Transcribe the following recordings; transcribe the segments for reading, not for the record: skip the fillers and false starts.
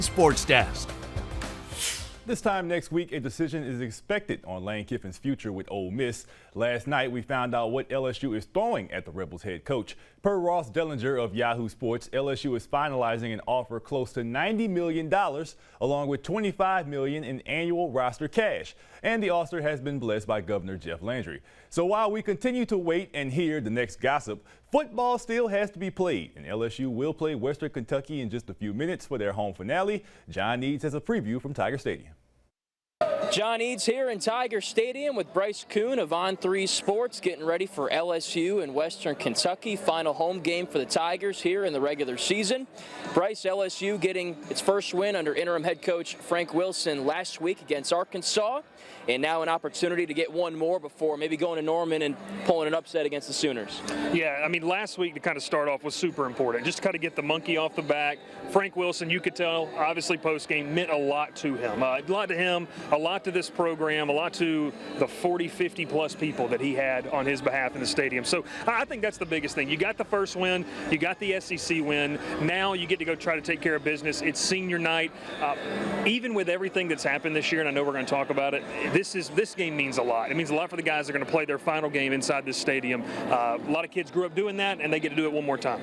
Sports Desk. This time next week, a decision is expected on Lane Kiffin's future with Ole Miss. Last night, we found out what LSU is throwing at the Rebels head coach. Per Ross Dellinger of Yahoo Sports, LSU is finalizing an offer close to $90 million, along with $25 million in annual roster cash. And the offer has been blessed by Governor Jeff Landry. So while we continue to wait and hear the next gossip, football still has to be played, and LSU will play Western Kentucky in just a few minutes for their home finale. John Eads has a preview from Tiger Stadium. John Eads here in Tiger Stadium with Bryce Kuhn of On3 Sports, getting ready for LSU in Western Kentucky. Final home game for the Tigers here in the regular season. Bryce, LSU getting its first win under interim head coach Frank Wilson last week against Arkansas, and now an opportunity to get one more before maybe going to Norman and pulling an upset against the Sooners. Yeah, I mean, last week to kind of start off was super important, just to kind of get the monkey off the back. Frank Wilson, you could tell, obviously post-game meant a lot to him. A lot to him, a lot to this program, a lot to the 40, 50-plus people that he had on his behalf in the stadium. So I think that's the biggest thing. You got the first win, you got the SEC win. Now you get to go try to take care of business. It's senior night. Even with everything that's happened this year, and I know we're going to talk about it, this game means a lot. It means a lot for the guys that are going to play their final game inside this stadium. A lot of kids grew up doing that, and they get to do it one more time.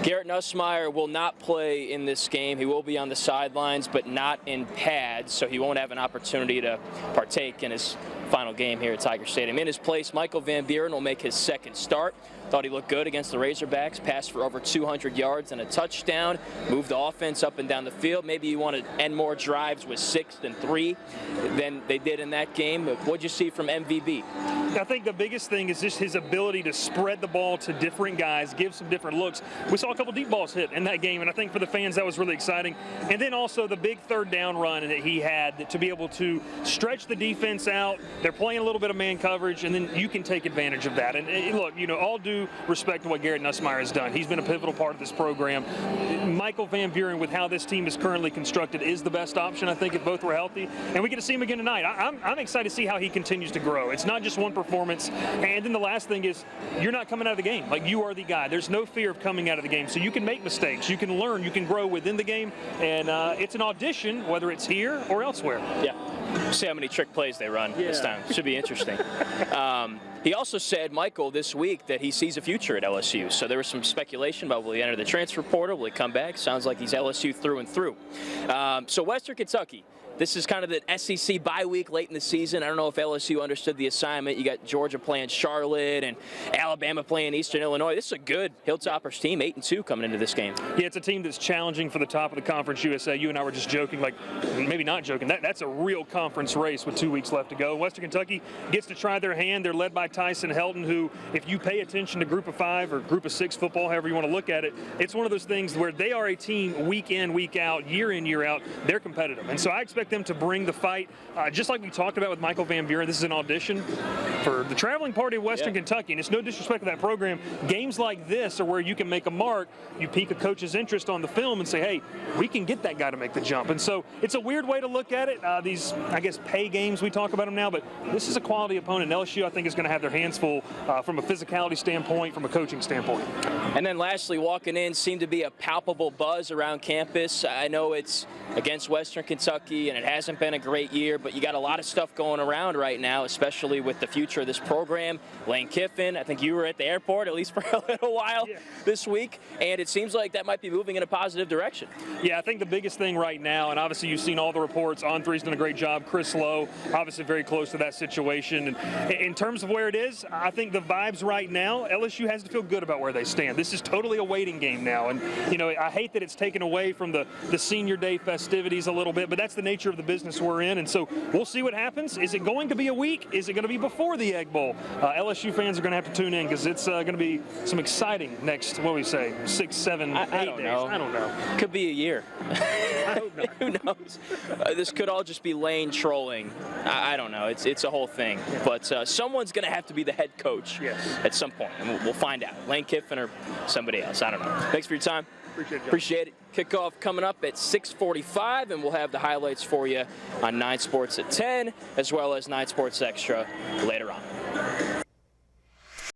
Garrett Nussmeier will not play in this game. He will be on the sidelines, but not in pads, so he won't have an opportunity to partake in his final game here at Tiger Stadium. In his place, Michael Van Buren will make his second start. Thought he looked good against the Razorbacks, passed for over 200 yards and a touchdown, moved the offense up and down the field. Maybe you want to end more drives with 6 than 3 than they did in that game. But what'd you see from MVB? I think the biggest thing is just his ability to spread the ball to different guys, give some different looks. We saw a couple deep balls hit in that game, and I think for the fans that was really exciting. And then also the big third down run that he had to be able to stretch the defense out. They're playing a little bit of man coverage, and then you can take advantage of that. And look, you know, all due respect to what Garrett Nussmeier has done. He's been a pivotal part of this program. Michael Van Buren, with how this team is currently constructed, is the best option, I think, if both were healthy. And we get to see him again tonight. I'm excited to see how he continues to grow. It's not just one performance. And then the last thing is, you're not coming out of the game. Like, you are the guy. There's no fear of coming out of the game. So you can make mistakes. You can learn. You can grow within the game. And it's an audition, whether it's here or elsewhere. Yeah. See how many trick plays they run this time. Should be interesting. He also said, Michael, this week that he sees a future at LSU. So there was some speculation about will he enter the transfer portal, will he come back? Sounds like he's LSU through and through. So Western Kentucky. This is kind of the SEC bye week late in the season. I don't know if LSU understood the assignment. You got Georgia playing Charlotte and Alabama playing Eastern Illinois. This is a good Hilltoppers team, 8-2 coming into this game. Yeah, it's a team that's challenging for the top of the Conference USA. You and I were just joking, like maybe not joking. That's a real conference race with 2 weeks left to go. Western Kentucky gets to try their hand. They're led by Tyson Helton, who, if you pay attention to Group of 5 or Group of 6 football, however you want to look at it, it's one of those things where they are a team week in, week out, year in, year out. They're competitive. And so I expect them to bring the fight. Just like we talked about with Michael Van Buren, this is an audition for the traveling party of Western Kentucky. And it's no disrespect to that program. Games like this are where you can make a mark. You pique a coach's interest on the film and say, hey, we can get that guy to make the jump. And so it's a weird way to look at it. These, I guess, pay games, we talk about them now, but this is a quality opponent. LSU, I think, is going to have their hands full from a physicality standpoint, from a coaching standpoint. And then lastly, walking in, seemed to be a palpable buzz around campus. I know it's against Western Kentucky, and it hasn't been a great year, but you got a lot of stuff going around right now, especially with the future of this program. Lane Kiffin, I think you were at the airport at least for a little while this week, and it seems like that might be moving in a positive direction. Yeah, I think the biggest thing right now, and obviously you've seen all the reports, On3's done a great job, Chris Lowe, obviously very close to that situation. And in terms of where it is, I think the vibes right now, LSU has to feel good about where they stand. This is totally a waiting game now, and you know, I hate that it's taken away from the senior day festivities a little bit, but that's the nature of the business we're in, and so we'll see what happens. Is it going to be a week? Is it going to be before the Egg Bowl? LSU fans are going to have to tune in because it's going to be some exciting next, what do we say, 6, 7, 8 days? I don't know. Could be a year. I hope not. Who knows? This could all just be Lane trolling. I don't know. It's a whole thing. But someone's going to have to be the head coach at some point, and we'll find out. Lane Kiffin or somebody else. I don't know. Thanks for your time. Appreciate it. Kickoff coming up at 6:45, and we'll have the highlights for you on 9 Sports at 10, as well as 9 Sports Extra later on.